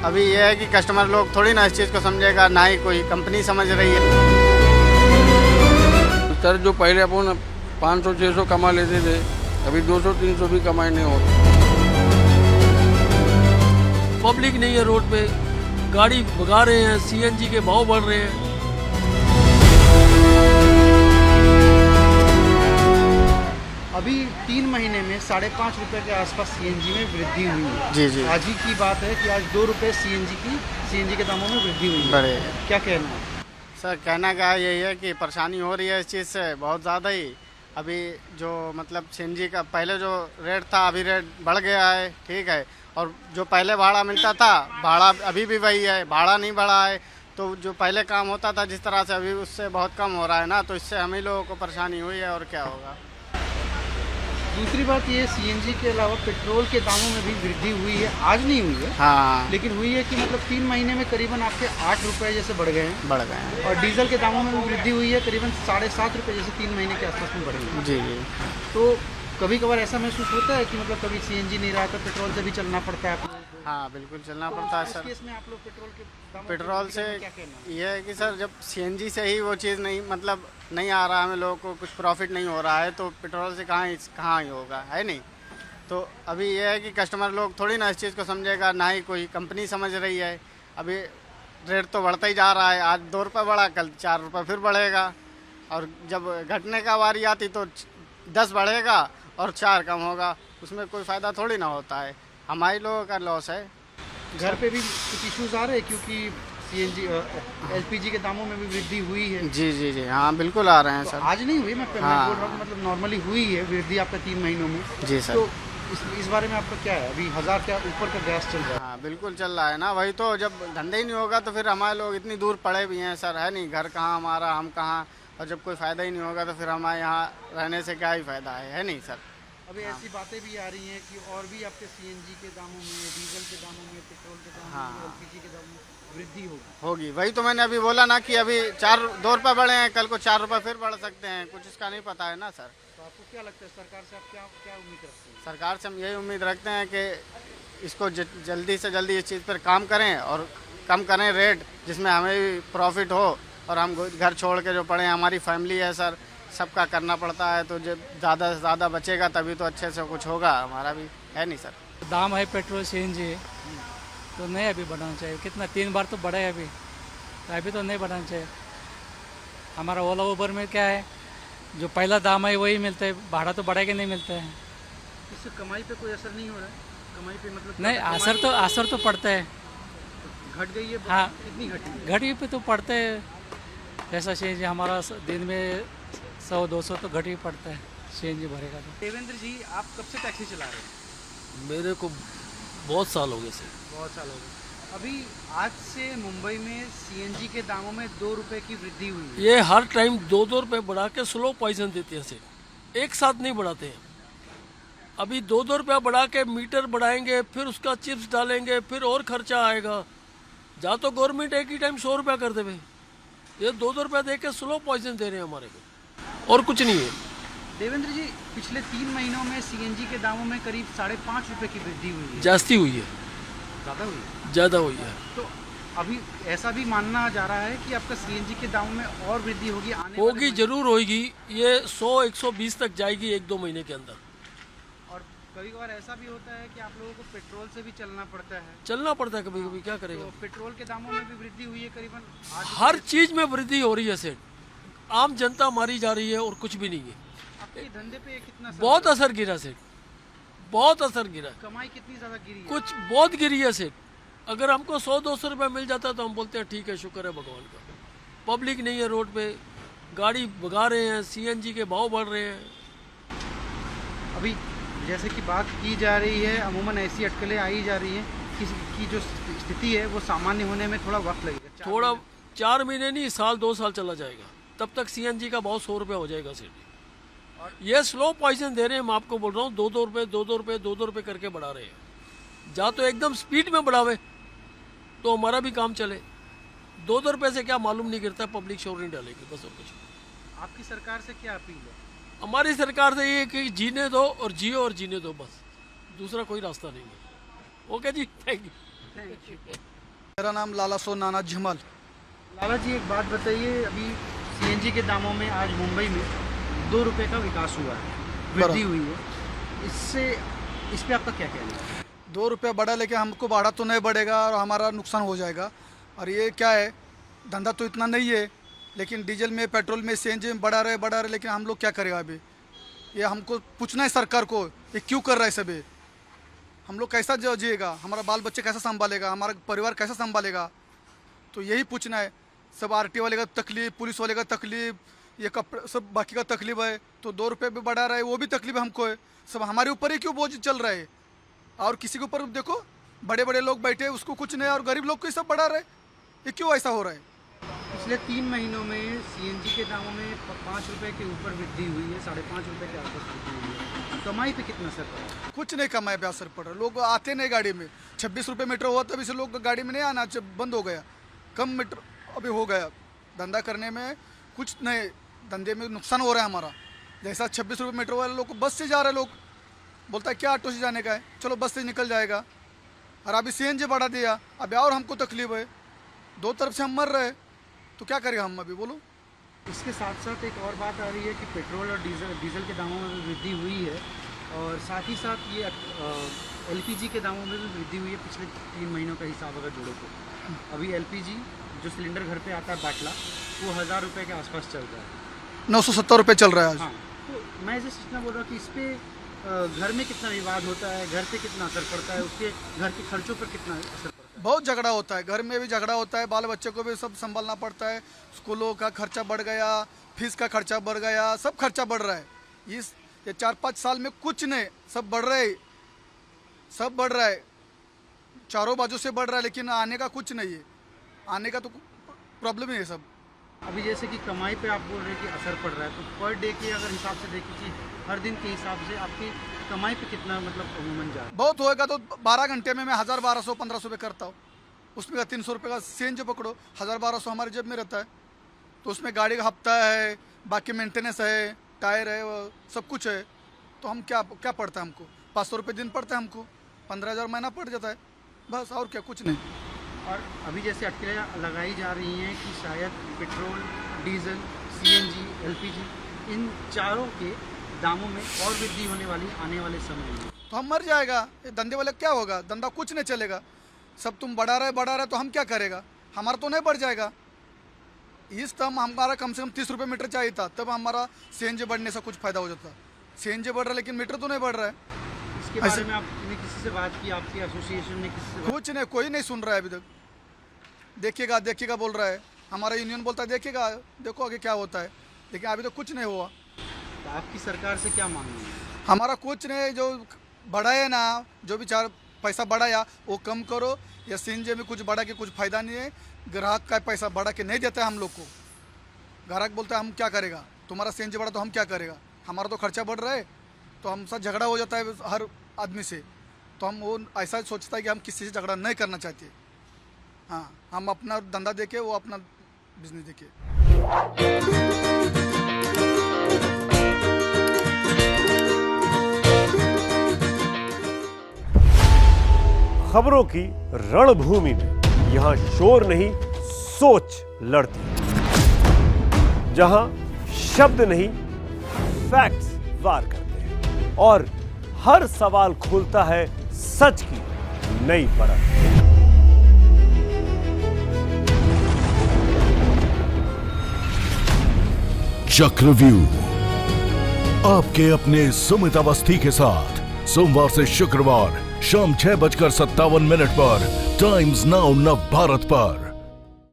अभी ये है कि कस्टमर लोग थोड़ी ना इस चीज़ को समझेगा, ना ही कोई कंपनी समझ रही है। सर जो पहले अपन 500-600 कमा लेते थे, अभी 200-300 भी कमाई नहीं होती। पब्लिक नहीं है रोड पे, गाड़ी भगा रहे हैं, सीएनजी के भाव बढ़ रहे हैं। अभी 3 महीने में 5.5 रुपये के आसपास सीएनजी में वृद्धि हुई है। जी जी, आज ही की बात है कि आज 2 रुपये सीएनजी के दामों में वृद्धि हुई है। बड़े क्या कहना है? सर कहना का यही है कि परेशानी हो रही है इस चीज़ से बहुत ज़्यादा ही। अभी जो मतलब सीएनजी का पहले जो रेट था, अभी रेट बढ़ गया है, ठीक है। और जो पहले भाड़ा मिलता था, भाड़ा अभी भी वही है, भाड़ा नहीं बढ़ा है। तो जो पहले काम होता था जिस तरह से, अभी उससे बहुत कम हो रहा है ना, तो इससे हम ही लोगों को परेशानी हुई है और क्या होगा। दूसरी बात ये, सीएनजी के अलावा पेट्रोल के दामों में भी वृद्धि हुई है। आज नहीं हुई है, हाँ, लेकिन हुई है कि मतलब 3 महीने में करीबन आपके 8 रुपये जैसे बढ़ गए हैं। बढ़ गए हैं। और डीजल के दामों में भी वृद्धि हुई है, करीबन 7.5 रुपये जैसे 3 महीने के आसपास में बढ़ी है। जी जी, तो कभी कभार ऐसा महसूस होता है कि मतलब कभी सीएनजी नहीं रहा तो पेट्रोल से भी चलना पड़ता है आप लोगों को। हाँ बिल्कुल चलना पड़ता है इस सर। केस में आप लोग पेट्रोल के दामों पेट्रोल के से बारे में क्या कहना है? ये है कि सर, जब सीएनजी से ही वो चीज़ नहीं मतलब नहीं आ रहा, हमें लोगों को कुछ प्रॉफिट नहीं हो रहा है, तो पेट्रोल से कहाँ ही होगा, है नहीं। तो अभी ये है कि कस्टमर लोग थोड़ी ना इस चीज़ को समझेगा, ना ही कोई कंपनी समझ रही है। अभी रेट तो बढ़ता ही जा रहा है, आज 2 रुपये बढ़ा, कल 4 रुपये फिर बढ़ेगा। और जब घटने का बारी आती तो 10 बढ़ेगा और 4 कम होगा, उसमें कोई फ़ायदा थोड़ी ना होता है, हमारे लोगों का लॉस है। घर पे भी कुछ इश्यूज आ रहे हैं क्योंकि सीएनजी एलपीजी के दामों में भी वृद्धि हुई है। जी जी जी, हाँ बिल्कुल आ रहे हैं तो सर। आज नहीं हुई, मैं हाँ। बोल रहा हूँ मतलब नॉर्मली हुई है वृद्धि आपका 3 महीनों में। जी सर। तो इस बारे में आपका क्या है? अभी 1000 के ऊपर का गैस चल रहा है। हाँ बिल्कुल चल रहा है ना, वही तो। जब धंधे ही नहीं होगा तो फिर हमारे लोग इतनी दूर पड़े भी हैं सर, है नहीं, घर कहाँ हमारा, हम कहाँ। और जब कोई फ़ायदा ही नहीं होगा तो फिर हमारे यहाँ रहने से क्या ही फ़ायदा है नहीं सर। अभी ऐसी बातें भी आ रही हैं कि और भी आपके सीएनजी के दामों में, डीजल के दामों में, पेट्रोल के दामों हाँ। में, एलपीजी के दामों में वृद्धि होगी। होगी, वही तो मैंने अभी बोला ना कि अभी 2 रुपये बढ़े हैं, कल को 4 रुपये फिर बढ़ सकते हैं, कुछ इसका नहीं पता है ना सर। तो आपको क्या लगता है सरकार से आप क्या क्या उम्मीद रखते हैं? सरकार से हम यही उम्मीद रखते हैं कि इसको जल्दी से जल्दी इस चीज़ पर काम करें और कम करें रेट, जिसमें हमें भी प्रॉफिट हो। और हम घर छोड़ के जो पड़े हैं, हमारी फैमिली है सर, सबका करना पड़ता है, तो जब ज़्यादा से ज़्यादा बचेगा तभी तो अच्छे से कुछ होगा हमारा भी, है नहीं सर। दाम है पेट्रोल सीएनजी, तो नहीं अभी बढ़ाना चाहिए। कितना 3 बार तो बढ़ा है अभी, तो अभी तो नहीं बढ़ाना चाहिए। हमारा ओला उबर में क्या है, जो पहला दाम है वही मिलता है, भाड़ा तो बढ़ा के नहीं मिलता है। इससे कमाई पे कोई असर नहीं हो रहा है? कमाई पे मतलब नहीं, असर तो पड़ता है। घट गई है। हाँ। कितनी घटी? घटी पे तो पड़ते है। ऐसा सीएनजी हमारा दिन में 100-200 तो घट ही पड़ता है सीएनजी भरेगा तो। देवेंद्र जी, आप कब से टैक्सी चला रहे हैं? मेरे को बहुत साल हो गए सर। बहुत साल हो गए। अभी आज से मुंबई में सीएनजी के दामों में 2 रुपये की वृद्धि हुई है। ये हर टाइम 2-2 रुपये बढ़ा के स्लो पॉइजन देते हैं सर, एक साथ नहीं बढ़ाते हैं। अभी 2-2 रुपया बढ़ा के मीटर बढ़ाएंगे, फिर उसका चिप्स डालेंगे, फिर और खर्चा आएगा। जा तो गवर्नमेंट एक ही टाइम 100 रुपया कर देवे, ये 2-2 रुपया दे के स्लो पॉइजन दे रहे हैं हमारे को, और कुछ नहीं है। देवेंद्र जी, पिछले 3 महीनों में सीएनजी के दामों में करीब 5.5 रुपये की वृद्धि हुई है। जास्ती हुई है, ज़्यादा हुई है? ज़्यादा हुई है। तो अभी ऐसा भी मानना जा रहा है कि आपका सीएनजी के दामों में और वृद्धि होगी आने वाले होगी, महीने? जरूर होगी। ये 100-120 तक जाएगी 1-2 महीने के अंदर। और कभी कभार ऐसा भी होता है कि आप लोगों को पेट्रोल से भी चलना पड़ता है। चलना पड़ता है कभी कभी, क्या करेगा। तो पेट्रोल के दामों में भी वृद्धि हुई है करीबन 8 हर चीज में वृद्धि हो रही है सेठ, आम जनता मारी जा रही है और कुछ भी नहीं है। आपके धंधे पे कितना असर बहुत पड़ा? असर गिरा सेठ, बहुत असर गिरा, कमाई कितनी ज्यादा गिरी है? कुछ बहुत गिरी है सेठ। अगर हमको 100-200 रुपये मिल जाता तो हम बोलते हैं ठीक है, शुक्र है भगवान का। पब्लिक नहीं है रोड पे, गाड़ी भगा रहे हैं, सीएनजी के भाव बढ़ रहे हैं। अभी जैसे कि बात की जा रही है, अमूमन ऐसी अटकलें आई जा रही हैं कि जो स्थिति है वो सामान्य होने में थोड़ा वक्त लगेगा। थोड़ा 4 महीने नहीं, साल 2 साल चला जाएगा, तब तक सीएनजी का भाव 100 रुपये हो जाएगा सेठ। ये स्लो पॉइजन दे रहे हैं, मैं आपको बोल रहा हूँ। 2-2 रुपये 2-2 रुपये 2-2 रुपये करके बढ़ा रहे हैं। जा तो एकदम स्पीड में बढ़ावे तो हमारा भी काम चले। 2-2 रुपये से क्या मालूम नहीं गिरता, पब्लिक शोर नहीं डालेगी, बस और कुछ। आपकी सरकार से क्या अपील है? हमारी सरकार से ये कि जीने दो और जियो और जीने दो, बस, दूसरा कोई रास्ता नहीं है। Okay ji, thank you. मेरा नाम लाला सो नाना झमल। लाला जी एक बात बताइए, अभी सीएनजी के दामों में आज मुंबई में 2 रुपए का विकास हुआ है, वृद्धि हुई है, इससे इस पे आपका क्या कहना है? 2 रुपये बढ़ा लेकिन हमको भाड़ा तो नहीं बढ़ेगा और हमारा नुकसान हो जाएगा। और ये क्या है, धंधा तो इतना नहीं है, लेकिन डीजल में, पेट्रोल में, सीएनजी में बढ़ा रहे, लेकिन हम लोग क्या करेगा अभी? ये हमको पूछना है सरकार को, ये क्यों कर रहा है सब ये? हम लोग कैसा जिएगा, हमारा बाल बच्चे कैसा संभालेगा, हमारा परिवार कैसा संभालेगा? तो यही पूछना है। सब आरटीओ वाले का तकलीफ, पुलिस वाले का तकलीफ, ये कपड़े सब बाकी का तकलीफ है, तो 2 रुपये भी बढ़ा रहा है, वो भी तकलीफ हमको है। सब हमारे ऊपर ही क्यों बोझ चल रहा है? और किसी के ऊपर देखो, बड़े बड़े लोग बैठे हैं, उसको कुछ नहीं, और गरीब लोग को ये सब बढ़ा रहे, ये क्यों ऐसा हो रहा है? पिछले 3 महीनों में सीएनजी के दामों में 5 रुपए के ऊपर वृद्धि हुई है, 5.5 रुपए के आसपास वृद्धि हुई है। कमाई पे कितना असर पड़ा है? कुछ नहीं कमाई पे असर पड़ रहा। लोग आते नहीं गाड़ी में। 26 रुपये मीटर हुआ तभी से लोग गाड़ी में नहीं आना, बंद हो गया। कम मीटर अभी हो गया। धंधा करने में कुछ नहीं, धंधे में नुकसान हो रहा है हमारा। जैसा 26 रुपये मीटर वाले लोग को बस से जा रहे लोग, बोलता है क्या ऑटो से जाने का है, चलो बस से निकल जाएगा। और अभी सीएनजी बढ़ा दिया, अभी और हमको तकलीफ है। 2 तरफ से हम मर रहे हैं, तो क्या करेगा हम अभी बोलो? इसके साथ साथ एक और बात आ रही है कि पेट्रोल और डीजल के दामों में भी वृद्धि हुई है, और साथ ही साथ ये एलपीजी के दामों में भी वृद्धि हुई है पिछले 3 महीनों का हिसाब अगर जोड़ो तो। अभी एलपीजी जो सिलेंडर घर पे आता है बाटला, वो 1000 रुपये के आसपास चल रहा है। 970 रुपये चल रहा है आज। हाँ, तो मैं जैसे इतना बोल रहा हूँ कि इस पर घर में कितना विवाद होता है, घर पे कितना असर पड़ता है, उसके घर के खर्चों पर कितना असर पड़ता है? बहुत झगड़ा होता है, घर में भी झगड़ा होता है, बाल बच्चे को भी सब संभालना पड़ता है। स्कूलों का खर्चा बढ़ गया, फीस का खर्चा बढ़ गया, सब खर्चा बढ़ रहा है। ये 4-5 साल में कुछ नहीं, सब बढ़ रहा है, सब बढ़ रहा है, चारों बाजू से बढ़ रहा है, लेकिन आने का कुछ नहीं है। आने का तो प्रॉब्लम ही है सब। अभी जैसे कि कमाई पे आप बोल रहे हैं कि असर पड़ रहा है, तो पर डे के अगर हिसाब से देखें कि हर दिन के हिसाब से आपकी कमाई पे कितना मतलब अमूमन जा रहा है? बहुत होएगा तो 12 घंटे में मैं 1000, 1200, 1500 रुपये करता हूँ। उसमें का 300 रुपये का सीएनजी पकड़ो, 1000, 1200 हमारे जेब में रहता है। तो उसमें गाड़ी का हफ्ता है, बाकी मेंटेनेंस है, टायर है, वो सब कुछ है। तो हम क्या पड़ता है हमको? 500 रुपये दिन पड़ता है हमको, 15,000 महीना पड़ जाता है, बस। और क्या, कुछ नहीं। और अभी जैसे अटकलें लगाई जा रही हैं कि शायद पेट्रोल, डीजल, सीएनजी, एलपीजी, इन चारों के दामों में और वृद्धि होने वाली आने वाले समय में, तो हम मर जाएगा। ये धंधे वाले क्या होगा? धंधा कुछ नहीं चलेगा। सब तुम बढ़ा रहे तो हम क्या करेगा? हमारा तो नहीं बढ़ जाएगा। इस तम हमारा कम से कम 30 रुपये मीटर चाहिए था, तब हमारा सीएनजी बढ़ने से कुछ फ़ायदा हो जाता। सीएनजी बढ़ रहा है लेकिन मीटर तो नहीं बढ़ रहा है। इसके बारे में आपने किसी से बात की? आपकी एसोसिएशन ने किसी से? कुछ नहीं, कोई नहीं सुन रहा है अभी तक। देखिएगा बोल रहा है, हमारा यूनियन बोलता है देखिएगा, देखो आगे क्या होता है, लेकिन अभी तो कुछ नहीं हुआ। तो आपकी सरकार से क्या मांग है? हमारा कुछ नहीं, जो बढ़ाए ना, जो भी 4 पैसा बढ़ाया वो कम करो, या सीएनजी में कुछ बढ़ा के कुछ फ़ायदा नहीं है। ग्राहक का पैसा बढ़ा के नहीं देता है हम लोग को। ग्राहक बोलता है हम क्या करेगा, तुम्हारा सीएनजी बढ़ा तो हम क्या करेगा, हमारा तो खर्चा बढ़ रहा है। तो हमसे झगड़ा हो जाता है हर आदमी से। तो हम वो ऐसा सोचता है कि हम किसी से झगड़ा नहीं करना चाहते। हाँ, हम अपना धंधा देखे, वो अपना बिजनेस देखे। खबरों की रणभूमि में यहाँ शोर नहीं, सोच लड़ती है। जहां शब्द नहीं, फैक्ट्स वार करते हैं, और हर सवाल खोलता है सच की नई परत। चक्रव्यूह, आपके अपने सुमित अवस्थी के साथ सोमवार से शुक्रवार शाम 6:57 पर टाइम्स नाउ नव भारत पर।